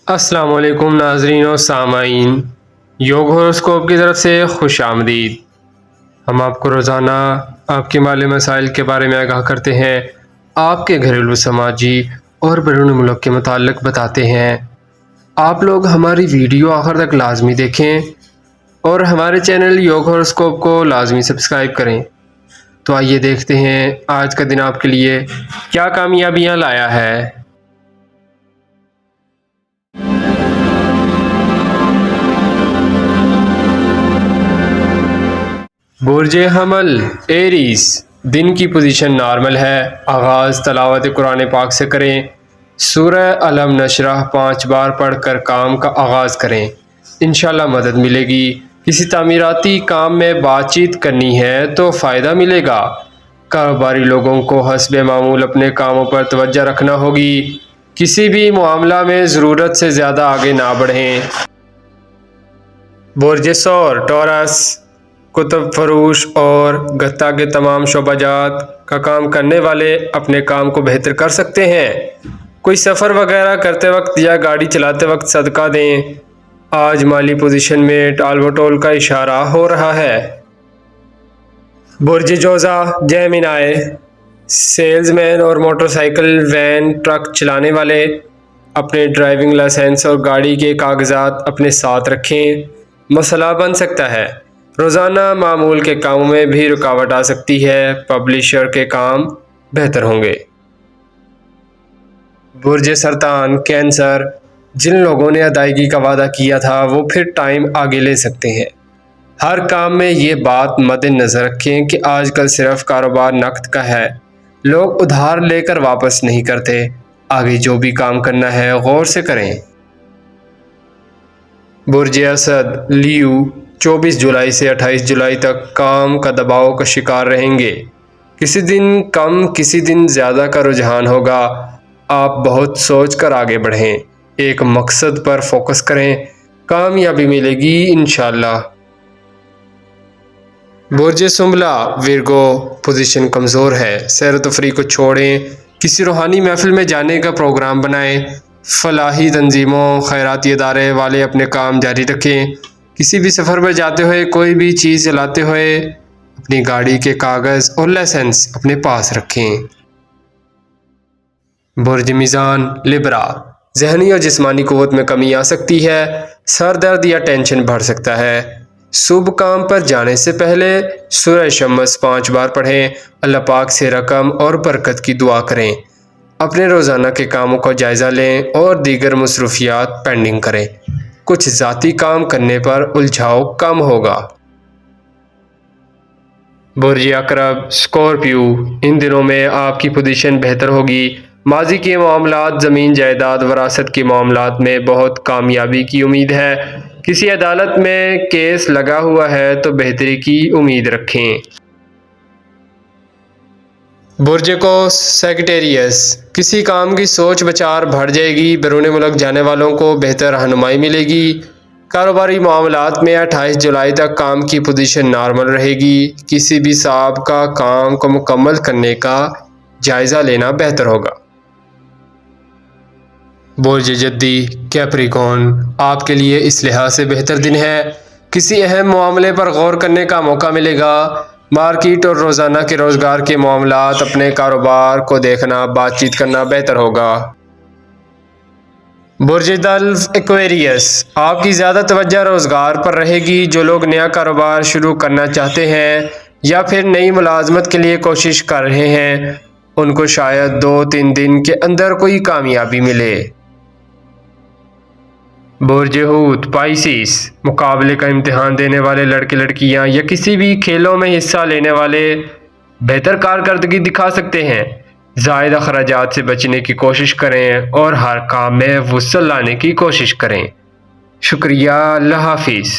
السلام علیکم ناظرین و سامعین، یوگ ہوراسکوپ کی طرف سے خوش آمدید۔ ہم آپ کو روزانہ آپ کے مالی مسائل کے بارے میں آگاہ کرتے ہیں، آپ کے گھریلو، سماجی اور بیرون ملک کے متعلق بتاتے ہیں۔ آپ لوگ ہماری ویڈیو آخر تک لازمی دیکھیں اور ہمارے چینل یوگ ہوراسکوپ کو لازمی سبسکرائب کریں۔ تو آئیے دیکھتے ہیں آج کا دن آپ کے لیے کیا کامیابیاں لایا ہے۔ برج حمل ایریز، دن کی پوزیشن نارمل ہے۔ آغاز تلاوت قرآن پاک سے کریں۔ سورہ الم نشرح 5 بار پڑھ کر کام کا آغاز کریں، انشاءاللہ مدد ملے گی۔ کسی تعمیراتی کام میں بات چیت کرنی ہے تو فائدہ ملے گا۔ کاروباری لوگوں کو حسب معمول اپنے کاموں پر توجہ رکھنا ہوگی۔ کسی بھی معاملہ میں ضرورت سے زیادہ آگے نہ بڑھیں۔ برج ثور ٹورس، کتب فروش اور گتا کے تمام شعبہ جات کا کام کرنے والے اپنے کام کو بہتر کر سکتے ہیں۔ کوئی سفر وغیرہ کرتے وقت یا گاڑی چلاتے وقت صدقہ دیں۔ آج مالی پوزیشن میں ٹال مٹول کا اشارہ ہو رہا ہے۔ برج جوزہ جیمنائی، سیلز مین اور موٹر سائیکل، وین، ٹرک چلانے والے اپنے ڈرائیونگ لائسنس اور گاڑی کے کاغذات اپنے ساتھ رکھیں، مسئلہ بن سکتا ہے۔ روزانہ معمول کے کاموں میں بھی رکاوٹ آ سکتی ہے، پبلشر کے کام بہتر ہوں گے۔ برج سرطان کینسر، جن لوگوں نے ادائیگی کا وعدہ کیا تھا وہ پھر ٹائم آگے لے سکتے ہیں۔ ہر کام میں یہ بات مد نظر رکھیں کہ آج کل صرف کاروبار نقد کا ہے، لوگ ادھار لے کر واپس نہیں کرتے۔ آگے جو بھی کام کرنا ہے غور سے کریں۔ برج اسد لیو، 24 جولائی سے 28 جولائی تک کام کا دباؤ کا شکار رہیں گے۔ کسی دن کم کسی دن زیادہ کا رجحان ہوگا۔ آپ بہت سوچ کر آگے بڑھیں، ایک مقصد پر فوکس کریں، کامیابی ملے گی انشاءاللہ۔ برج سنبلہ ورگو، پوزیشن کمزور ہے، سیر و تفریح کو چھوڑیں، کسی روحانی محفل میں جانے کا پروگرام بنائیں۔ فلاحی تنظیموں، خیراتی ادارے والے اپنے کام جاری رکھیں۔ کسی بھی سفر پر جاتے ہوئے، کوئی بھی چیز چلاتے ہوئے اپنی گاڑی کے کاغذ اور لائسنس اپنے پاس رکھیں۔ برج میزان لبرا، ذہنی اور جسمانی قوت میں کمی آ سکتی ہے، سر درد یا ٹینشن بڑھ سکتا ہے۔ صبح کام پر جانے سے پہلے سورہ شمس 5 بار پڑھیں، اللہ پاک سے رقم اور برکت کی دعا کریں۔ اپنے روزانہ کے کاموں کا جائزہ لیں اور دیگر مصروفیات پینڈنگ کریں، کچھ ذاتی کام کرنے پر الجھاؤ کم ہوگا۔ برج عقرب اسکورپیو، ان دنوں میں آپ کی پوزیشن بہتر ہوگی۔ ماضی کے معاملات، زمین جائیداد، وراثت کے معاملات میں بہت کامیابی کی امید ہے۔ کسی عدالت میں کیس لگا ہوا ہے تو بہتری کی امید رکھیں۔ برج قوس سیجیٹیریس، کسی کام کی سوچ بچار بڑھ جائے گی، بیرون ملک جانے والوں کو بہتر رہنمائی ملے گی۔ کاروباری معاملات میں 28 جولائی تک کام کی پوزیشن نارمل رہے گی۔ کسی بھی سابقہ کام کو مکمل کرنے کا جائزہ لینا بہتر ہوگا۔ برج جدی کیپریکون، آپ کے لیے اس لحاظ سے بہتر دن ہے، کسی اہم معاملے پر غور کرنے کا موقع ملے گا۔ مارکیٹ اور روزانہ کے روزگار کے معاملات، اپنے کاروبار کو دیکھنا، بات چیت کرنا بہتر ہوگا۔ برج دلو ایکویریس، آپ کی زیادہ توجہ روزگار پر رہے گی۔ جو لوگ نیا کاروبار شروع کرنا چاہتے ہیں یا پھر نئی ملازمت کے لیے کوشش کر رہے ہیں، ان کو شاید 2-3 دن کے اندر کوئی کامیابی ملے۔ برج حوت پائسیس، مقابلے کا امتحان دینے والے لڑکے لڑکیاں یا کسی بھی کھیلوں میں حصہ لینے والے بہتر کارکردگی دکھا سکتے ہیں۔ زائد اخراجات سے بچنے کی کوشش کریں اور ہر کام میں وسعت لانے کی کوشش کریں۔ شکریہ، اللہ حافظ۔